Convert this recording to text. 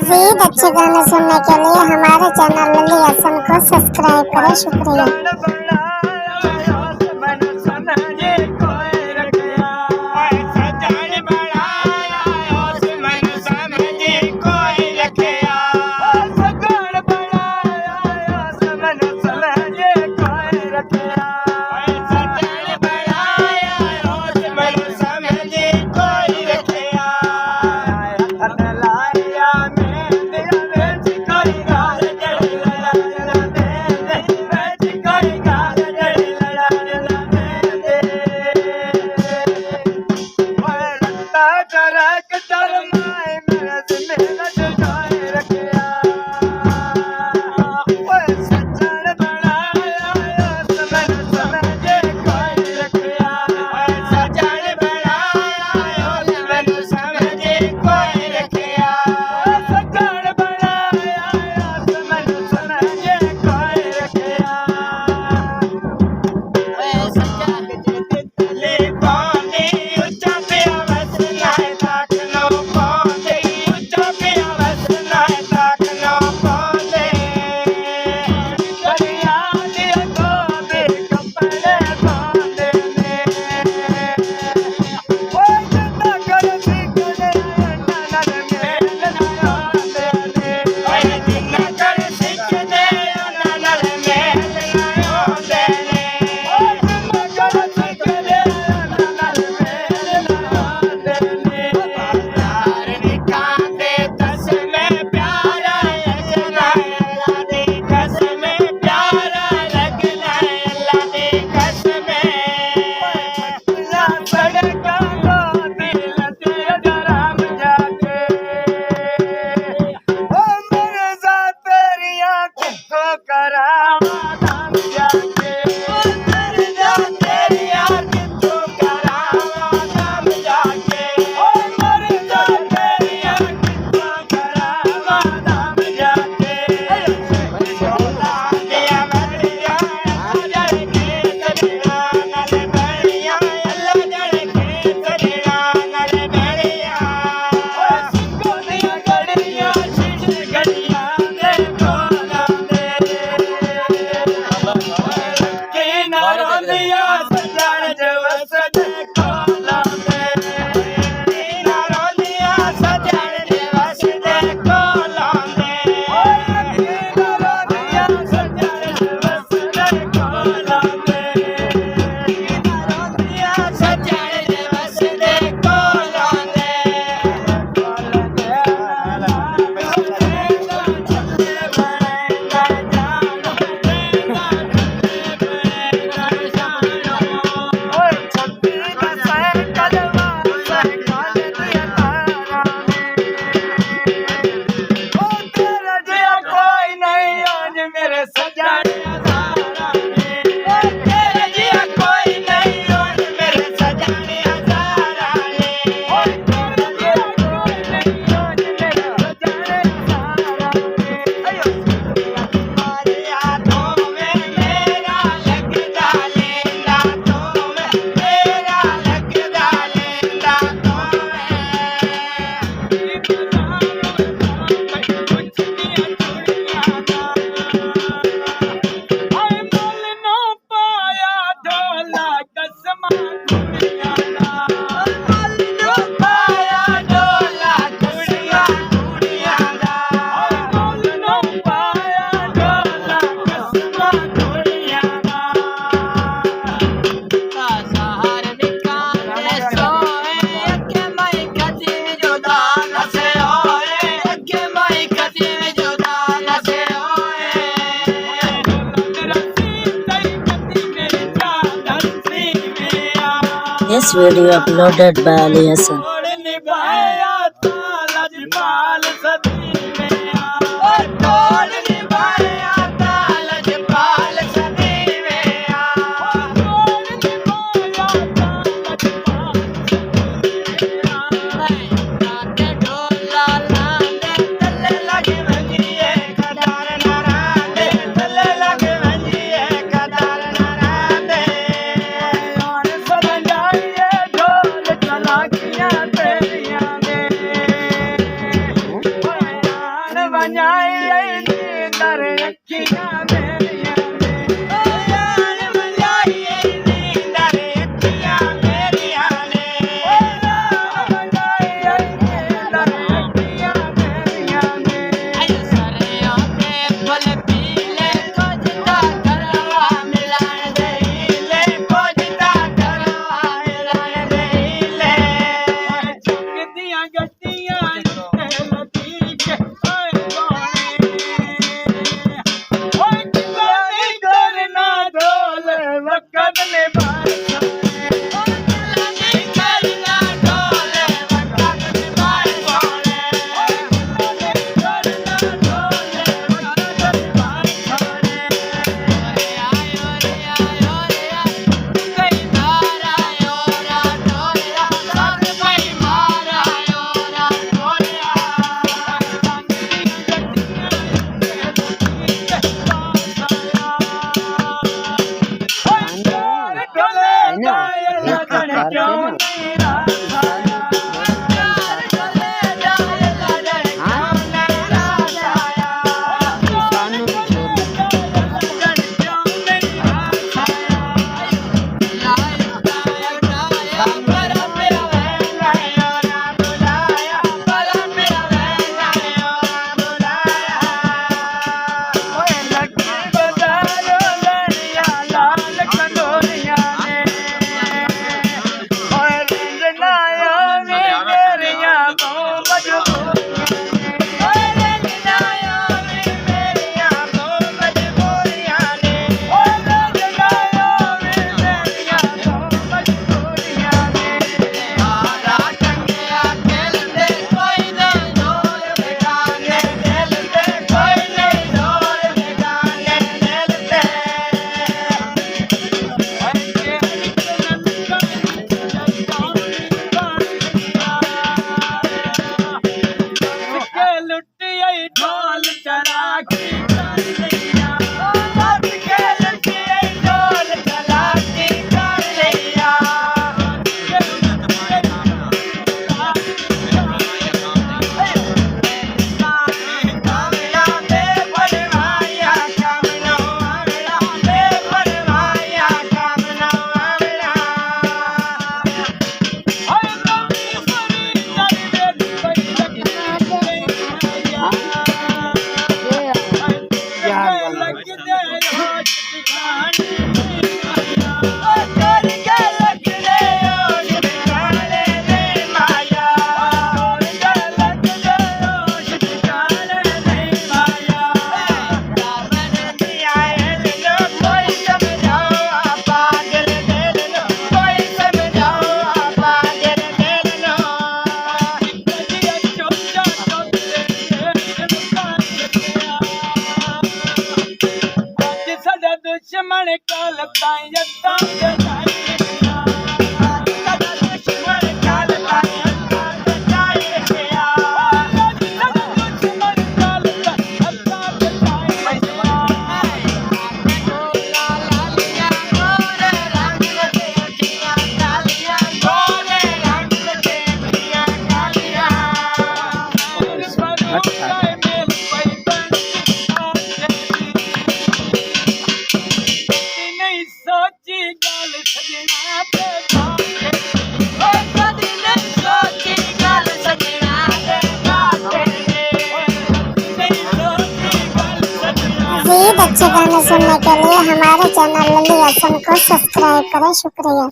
मजीद अच्छे गाने सुनने के लिए हमारे चैनल लली हसन को सब्सक्राइब करें। शुक्रिया। This video uploaded by Ali Hassan. Yeah. मजाई नींदर अखियां मेरियां ने जान मजाई नींदर अखियां मेरियां ने जान मजाई नींदर अखियां मेरियां ने सरियों पे फल पीले खोजता करवा मिलान दे ले खोजता करवा मिलान दे ले चुकदियां गड्डियां दुश्मन काल ताईं असां दुश्मन काल ताईं असां बचाए रखिया दुश्मन काल ताईं असां बचाए रखिया लालियां गोरे रंग ते अखियां कालियां गोरे रंग ते अखियां कालियां सोची गल सजना ते कदी नहीं सोची गल सजना ते मज़ीद अच्छे गाने सुनने के लिए हमारे चैनल लली हसन को सब्सक्राइब करें। शुक्रिया।